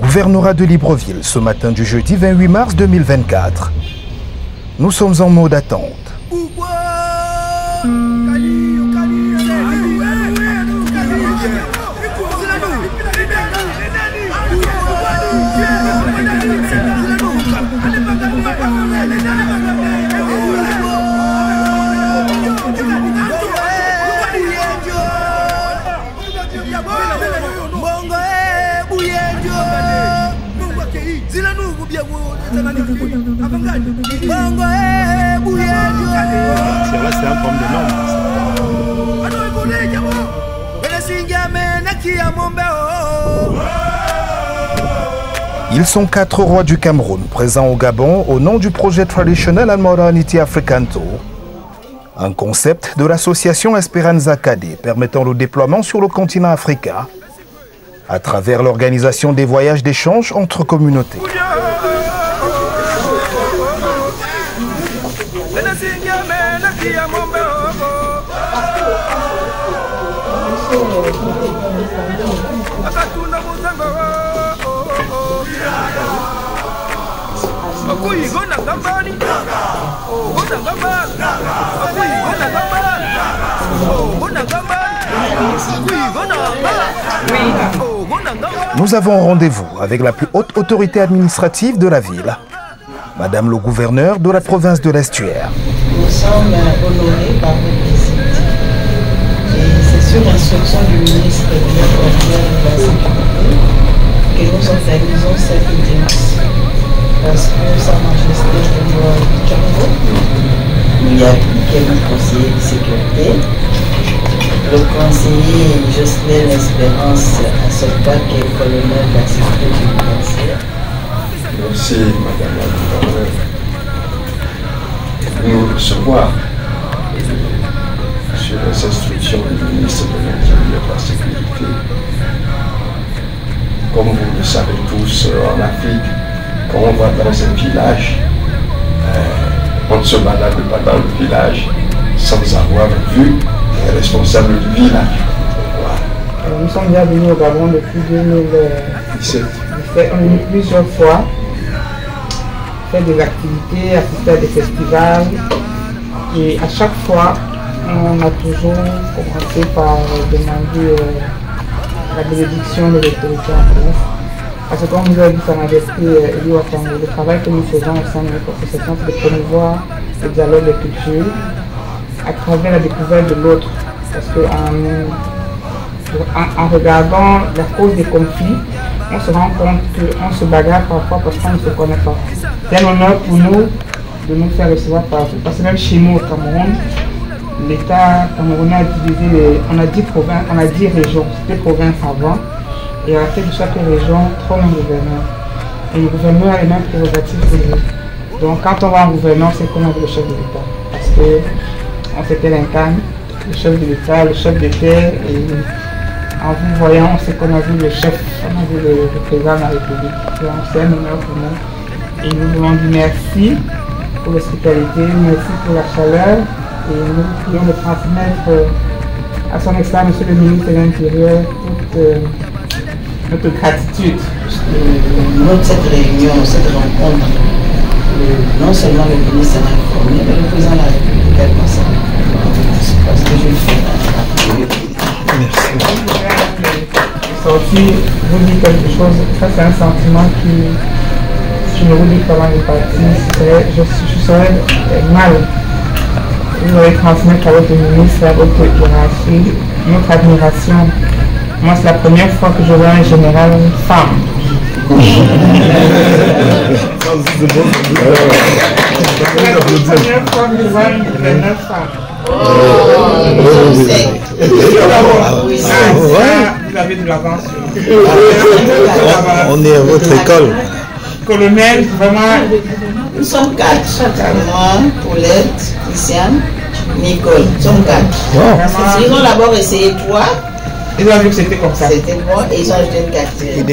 Gouvernorat de Libreville, ce matin du jeudi 28 mars 2024. Nous sommes en mode attente. C'est un problème de normes. Ils sont 4 rois du Cameroun présents au Gabon au nom du projet Traditional and Modernity African Tour, un concept de l'association Esperanza Cadet permettant le déploiement sur le continent africain à travers l'organisation des voyages d'échange entre communautés. Nous avons rendez-vous avec la plus haute autorité administrative de la ville, Madame le gouverneur de la province de l'Estuaire. Nous sommes honorés par votre visite. Et c'est sur instruction du ministre de l'Intérieur et de la Sécurité que nous organisons cette audience. Parce que Sa Majesté le roi du Cameroun nous a dit qu'elle est le conseiller de sécurité. Le conseiller Jocelyn Espérance à ce pas qui est colonel de la sécurité pénitentiaire. Merci, Madame la gouverneure. Nous recevoir sur les instructions du ministre de l'Intérieur et de la Sécurité. Comme vous le savez tous, en Afrique, quand on va dans un village, on ne se balade pas dans le village sans avoir vu les responsables du village. Voilà. Nous sommes déjà venus au Gabon depuis 2017. On est venu plusieurs fois, faire des activités, assister à des festivals. Et à chaque fois, on a toujours commencé par demander la bénédiction de l'autorité en place. Parce que comme vous avez dit, Sa Majesté Eli Watango, le travail que nous faisons au sein de notre association, c'est de promouvoir le dialogue des cultures à travers la découverte de l'autre. Parce qu'en regardant la cause des conflits, on se rend compte qu'on se bagarre parfois parce qu'on ne se connaît pas. C'est un honneur pour nous de nous faire recevoir partout. Parce que même chez nous au Cameroun, l'État camerounais a divisé, on a 10 provinces, on a 10 régions, c'était provinces avant. Et à la tête de chaque région, 3 gouverneurs. Et le gouverneur a les mêmes prérogatives que nous. Donc quand on va en gouverneur, c'est comme avec le chef de l'État. Parce qu'on s'était l'incarne, le chef de l'État, le chef d'État. Et en vous voyant, on sait qu'on a vu le chef, on a vu le président de la République. Donc c'est un honneur pour nous. Et nous voulons dire merci pour l'hospitalité, merci pour la chaleur. Et nous prions de transmettre à son Excellence, Monsieur le ministre de l'Intérieur, toute notre gratitude. Cette réunion, cette rencontre, non seulement le ministre s'en a informé, mais le président de la République également s'en a informé. Parce que je le fais. Merci. Sorti, vous dites quelque chose, ça c'est un sentiment qui, si je ne vous dis pas mal de partie, je serais mal. Vous allez transmettre à votre ministre, à votre hiérarchie, notre admiration. Moi, c'est la première fois que je vois un général femme. C'est la première fois que je vois une gouverneur femme. Vous avez de l'avance. On est à votre école. Colonel, vraiment. Nous sommes 4. Moi, Paulette, Christiane, Nicole. Nous sommes 4. Wow. Ils ont d'abord essayé 3. Ils ont vu que c'était comme ça. C'était bon et ils ont ajouté une 4e.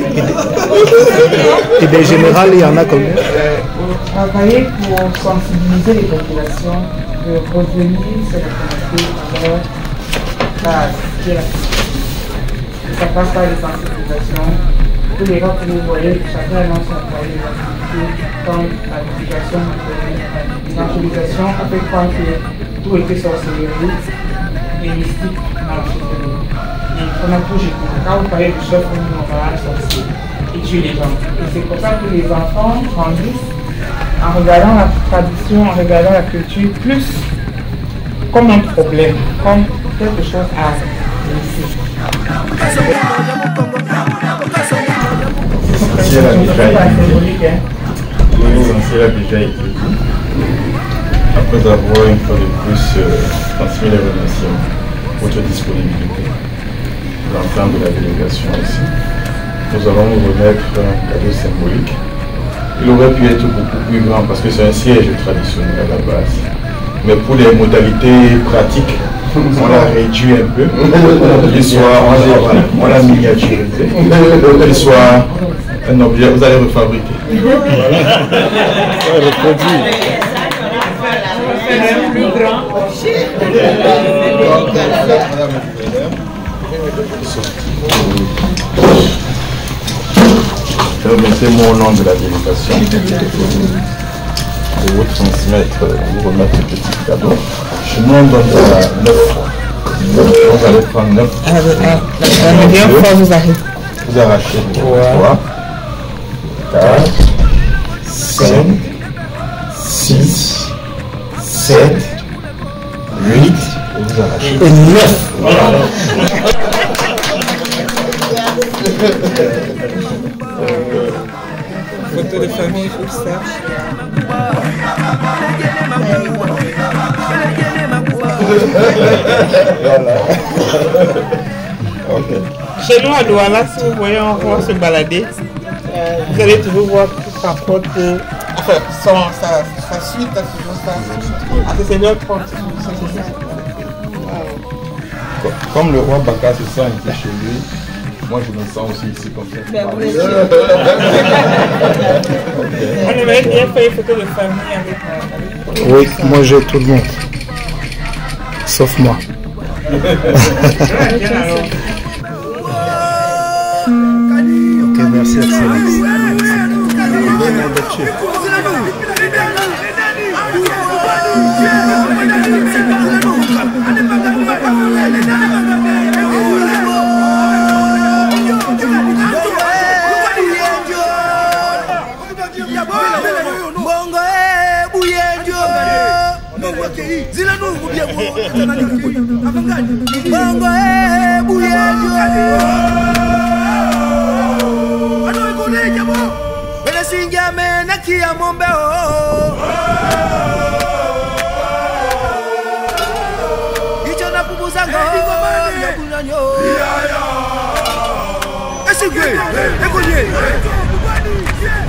Et des générales, il y en a combien? Vous travaillez pour sensibiliser les populations, de revenir sur la communauté à leur base. éduquer la culture. Ça passe par les sensibilisations. Tous les gens que vous voyez, chacun a son foyer des activités comme l'éducation, l'évangélisation, à peu près que tout était sorcellerie et mystique dans la société. Et on a tout jeté. Quand vous parlez du chef, on va un sorcier et tuer les gens. Et c'est pour ça que les enfants grandissent en regardant la tradition, en regardant la culture, plus comme un problème, comme quelque chose à laisser. L'essentiel a déjà été dit. Après avoir une fois de plus transmis les remerciements, votre disponibilité, l'ensemble de la délégation ici, nous allons vous remettre un cadeau symbolique. Il aurait pu être beaucoup plus grand parce que c'est un siège traditionnel à la base. Mais pour les modalités pratiques, on l'a réduit un peu. On l'a miniaturisé. Qu'il soit un objet, vous allez refabriquer. Plus grand. Permettez-moi au nom de la délégation de vous transmettre, vous remettre ce petit cadeau. Chez nous, on donne 9 fois. Vous allez prendre 9 fois. La meilleure fois, vous arrivez. Vous arrachez 3, 4, 5, 6, 7, 8, et vous arrachez 9. Photo de famille, tout ça. Okay. Chez nous à Douala, si vous voyez un roi se balader, vous allez toujours voir tout sa porte, enfin, sa suite a toujours ça. Ah, c'est leur porte. Comme le roi Baka se sent ici chez lui, moi je me sens aussi ici comme ça. On aimerait bien faire une photo de famille avec Oui, moi j'ai tout le monde. Sauf moi. Ok, merci, Excellence.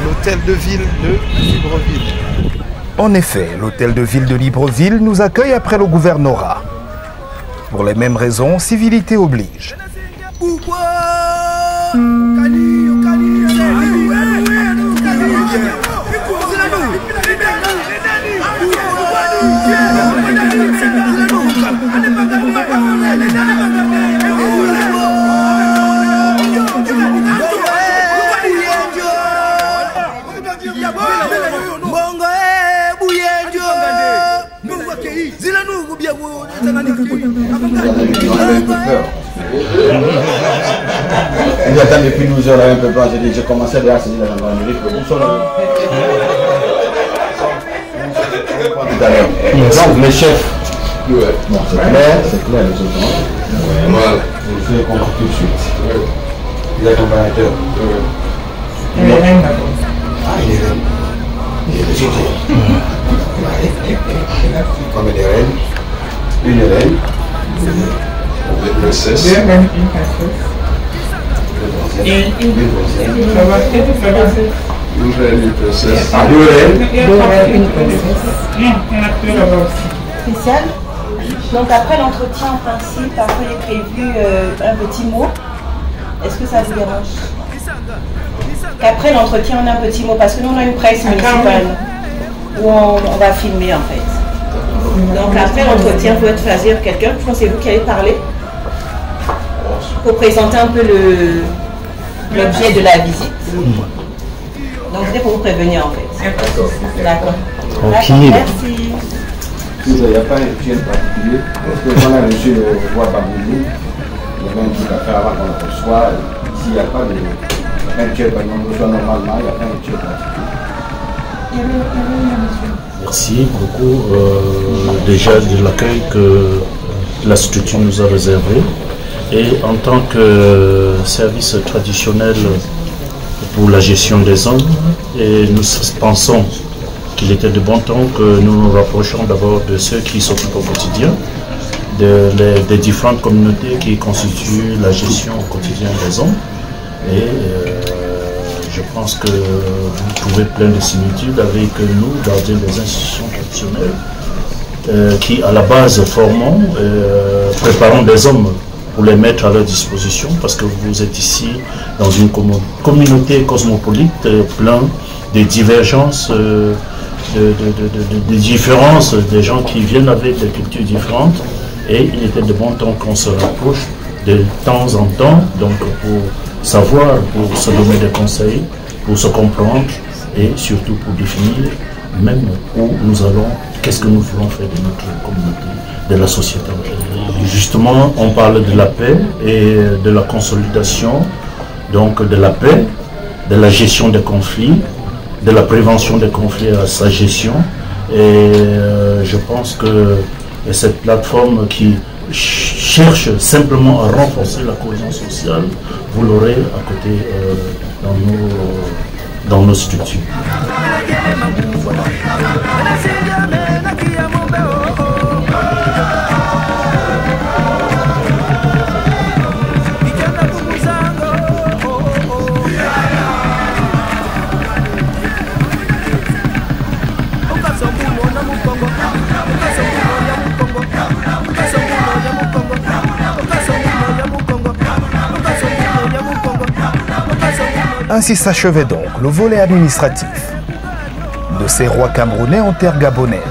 L'hôtel de ville de Libreville. En effet, l'hôtel de ville de Libreville nous accueille après le gouvernorat. Pour les mêmes raisons, civilité oblige. Il attend depuis 12 heures un peu plus, j'ai commencé à saisir la gendarmerie. Donc les chefs, bon, c'est clair les autres. Voilà. Je vais comprendre tout de suite. Les accompagnateurs. les reines d'abord. Ah, il est reine. Il est les autres. Comme des reines. Une reine. Une princesse. Deux reines, une princesse. Et une princesse. Une reine, une princesse. Ah, deux reines. Deux reines, une princesse. Non, on a plus là-bas aussi. Spécial. Donc après l'entretien, en principe, après il est prévu un petit mot. Est-ce que ça vous dérange? Qu'après l'entretien, on a un petit mot, parce que nous on a une presse municipale où on va filmer en fait. Donc après l'entretien, vous êtes choisir quelqu'un, je pense que c'est vous qui allez parler. pour présenter un peu l'objet de la visite. Donc c'était pour vous prévenir en fait. D'accord. Tranquille. Merci. Il n'y a pas un rituel particulier. Parce que quand on a reçu le roi Baboulou, il y avait un truc à faire avant qu'on le reçoit. Ici, il n'y a pas de rituel, par exemple, on reçoit normalement, il n'y a pas un rituel particulier. Merci beaucoup déjà de l'accueil que la structure nous a réservé. Et en tant que service traditionnel pour la gestion des hommes, et nous pensons qu'il était de bon temps que nous nous rapprochions d'abord de ceux qui s'occupent au quotidien, des différentes communautés qui constituent la gestion au quotidien des hommes. Et je pense que vous trouvez plein de similitudes avec nous, gardiens des institutions traditionnelles, qui à la base formons, préparons des hommes pour les mettre à leur disposition, parce que vous êtes ici dans une communauté cosmopolite, plein de divergences, de différences, des gens qui viennent avec des cultures différentes, et il était de bon temps qu'on se rapproche de temps en temps, donc pour savoir, pour se donner des conseils, pour se comprendre, et surtout pour définir même où nous allons, qu'est-ce que nous voulons faire de notre communauté, de la société. Et justement, on parle de la paix et de la consolidation, donc de la paix, de la gestion des conflits, de la prévention des conflits à sa gestion. Et je pense que cette plateforme qui cherche simplement à renforcer la cohésion sociale, vous l'aurez à côté dans nos structures. Ainsi s'achevait donc le volet administratif de ces rois camerounais en terre gabonaise.